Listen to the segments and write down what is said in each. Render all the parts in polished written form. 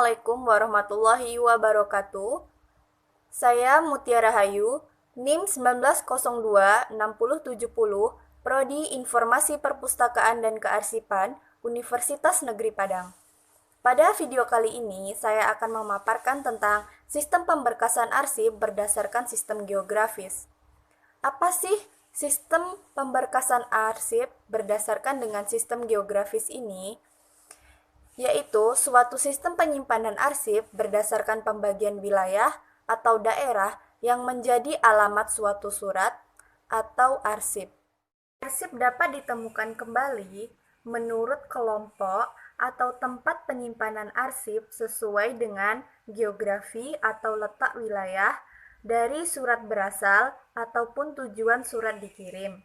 Assalamualaikum warahmatullahi wabarakatuh. Saya Mutia Rahayu, NIM 19026070, Prodi Informasi Perpustakaan dan Kearsipan, Universitas Negeri Padang. Pada video kali ini, saya akan memaparkan tentang sistem pemberkasan arsip berdasarkan sistem geografis. Apa sih sistem pemberkasan arsip berdasarkan dengan sistem geografis ini? Yaitu suatu sistem penyimpanan arsip berdasarkan pembagian wilayah atau daerah yang menjadi alamat suatu surat atau arsip. Arsip dapat ditemukan kembali menurut kelompok atau tempat penyimpanan arsip sesuai dengan geografi atau letak wilayah dari surat berasal ataupun tujuan surat dikirim.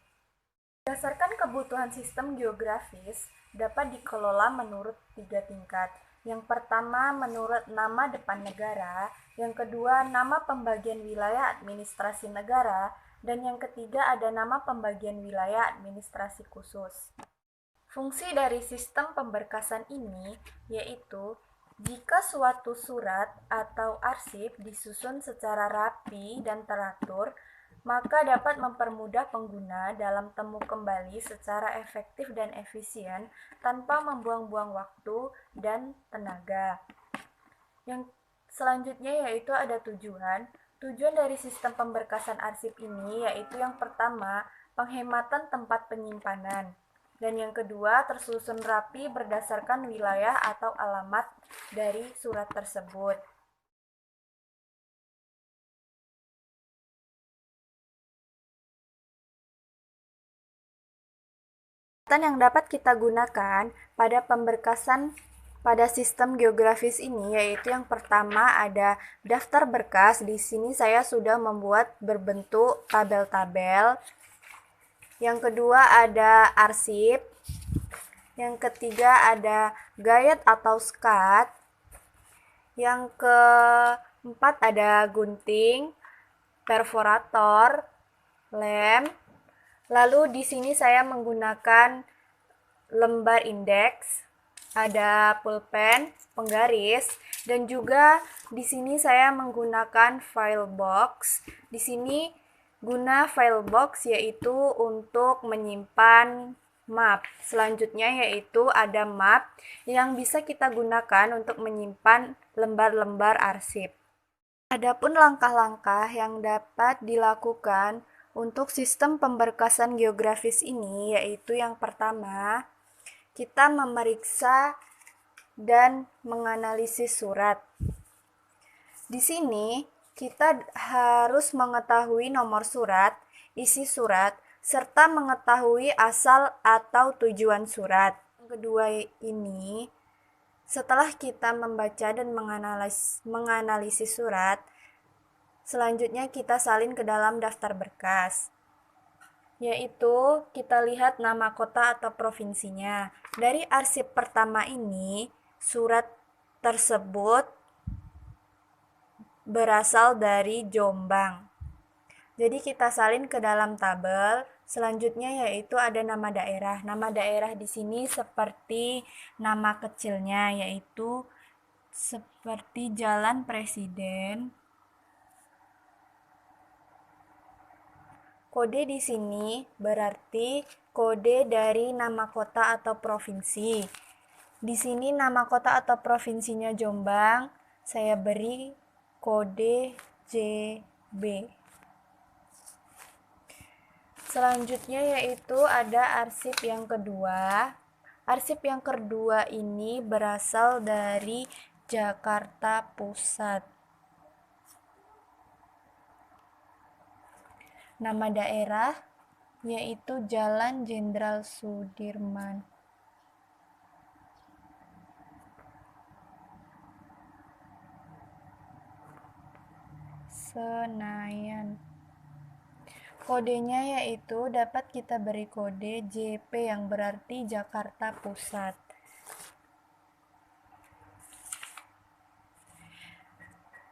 Berdasarkan kebutuhan sistem geografis, dapat dikelola menurut 3 tingkat. Yang pertama menurut nama depan negara, yang kedua nama pembagian wilayah administrasi negara, dan yang ketiga ada nama pembagian wilayah administrasi khusus. Fungsi dari sistem pemberkasan ini yaitu jika suatu surat atau arsip disusun secara rapi dan teratur, maka dapat mempermudah pengguna dalam temu kembali secara efektif dan efisien tanpa membuang-buang waktu dan tenaga. Yang selanjutnya yaitu ada tujuan. Tujuan dari sistem pemberkasan arsip ini yaitu yang pertama, penghematan tempat penyimpanan. Dan yang kedua, tersusun rapi berdasarkan wilayah atau alamat dari surat tersebut. Yang dapat kita gunakan pada pemberkasan pada sistem geografis ini yaitu yang pertama ada daftar berkas. Di sini saya sudah membuat berbentuk tabel-tabel. Yang kedua ada arsip. Yang ketiga ada gayat atau skat. Yang keempat ada gunting, perforator, lem. Lalu di sini saya menggunakan lembar indeks, ada pulpen, penggaris, dan juga di sini saya menggunakan file box. Di sini guna file box yaitu untuk menyimpan map. Selanjutnya yaitu ada map yang bisa kita gunakan untuk menyimpan lembar-lembar arsip. Adapun langkah-langkah yang dapat dilakukan untuk sistem pemberkasan geografis ini yaitu yang pertama, kita memeriksa dan menganalisis surat. Di sini kita harus mengetahui nomor surat, isi surat, serta mengetahui asal atau tujuan surat. Yang kedua ini, setelah kita membaca dan menganalisis surat, selanjutnya kita salin ke dalam daftar berkas, yaitu kita lihat nama kota atau provinsinya. Dari arsip pertama ini, surat tersebut berasal dari Jombang. Jadi kita salin ke dalam tabel. Selanjutnya yaitu ada nama daerah. Nama daerah di sini seperti nama kecilnya, yaitu seperti Jalan Presiden. Kode di sini berarti kode dari nama kota atau provinsi. Di sini nama kota atau provinsinya Jombang, saya beri kode JB. Selanjutnya yaitu ada arsip yang kedua. Arsip yang kedua ini berasal dari Jakarta Pusat. Nama daerah yaitu Jalan Jenderal Sudirman. Senayan. Kodenya yaitu dapat kita beri kode JP yang berarti Jakarta Pusat.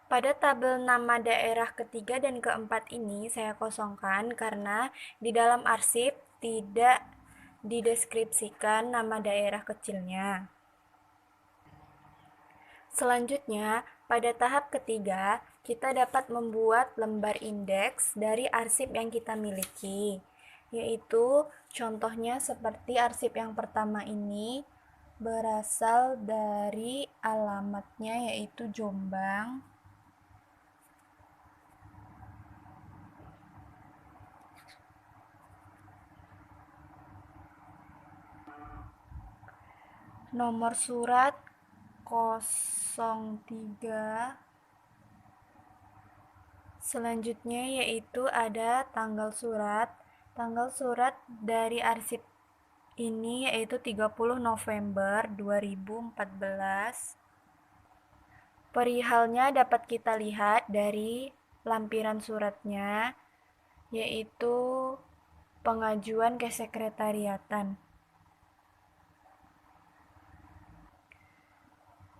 Pada tabel nama daerah ketiga dan keempat ini saya kosongkan karena di dalam arsip tidak dideskripsikan nama daerah kecilnya. Selanjutnya, pada tahap ketiga, kita dapat membuat lembar indeks dari arsip yang kita miliki, yaitu contohnya seperti arsip yang pertama ini berasal dari alamatnya yaitu Jombang. Nomor surat 03. Selanjutnya yaitu ada tanggal surat. Tanggal surat dari arsip ini yaitu 30 November 2014. Perihalnya dapat kita lihat dari lampiran suratnya, yaitu pengajuan ke sekretariatan.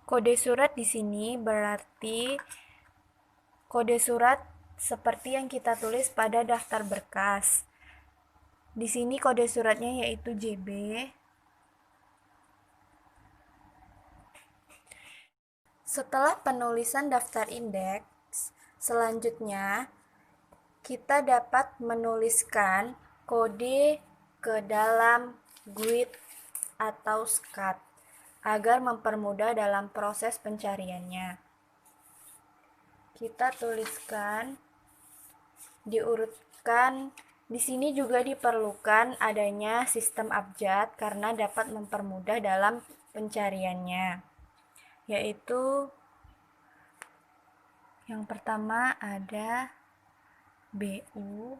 Kode surat di sini berarti kode surat seperti yang kita tulis pada daftar berkas. Di sini kode suratnya yaitu JB. Setelah penulisan daftar indeks, selanjutnya kita dapat menuliskan kode ke dalam GUID atau SCAD agar mempermudah dalam proses pencariannya. Kita tuliskan, diurutkan. Di sini juga diperlukan adanya sistem abjad karena dapat mempermudah dalam pencariannya. Yaitu yang pertama ada BU,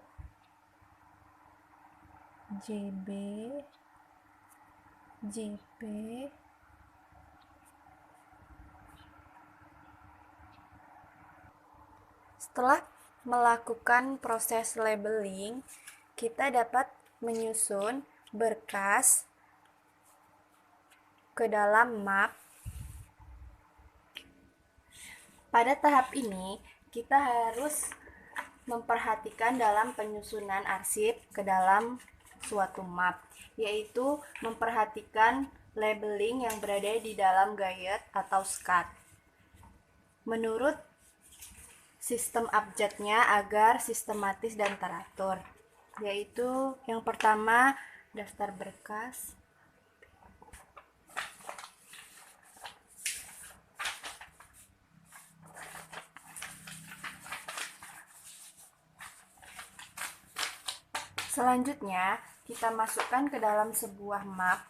JB, JP, setelah melakukan proses labeling, kita dapat menyusun berkas ke dalam map. Pada tahap ini, kita harus memperhatikan dalam penyusunan arsip ke dalam suatu map, yaitu memperhatikan labeling yang berada di dalam guide atau SCAD. Menurut sistem abjadnya agar sistematis dan teratur, yaitu yang pertama daftar berkas, selanjutnya kita masukkan ke dalam sebuah map.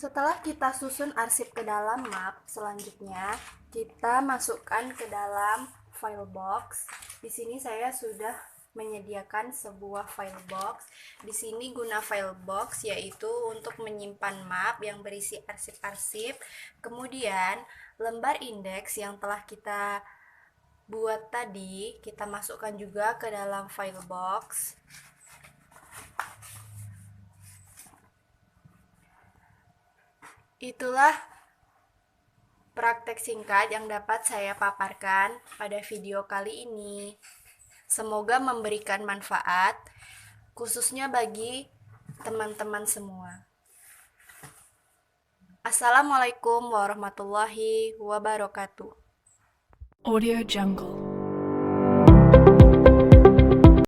Setelah kita susun arsip ke dalam map, selanjutnya kita masukkan ke dalam file box. Di sini saya sudah menyediakan sebuah file box. Di sini guna file box yaitu untuk menyimpan map yang berisi arsip-arsip. Kemudian lembar indeks yang telah kita buat tadi kita masukkan juga ke dalam file box. Itulah praktek singkat yang dapat saya paparkan pada video kali ini. Semoga memberikan manfaat, khususnya bagi teman-teman semua. Assalamualaikum warahmatullahi wabarakatuh. Audio Jungle.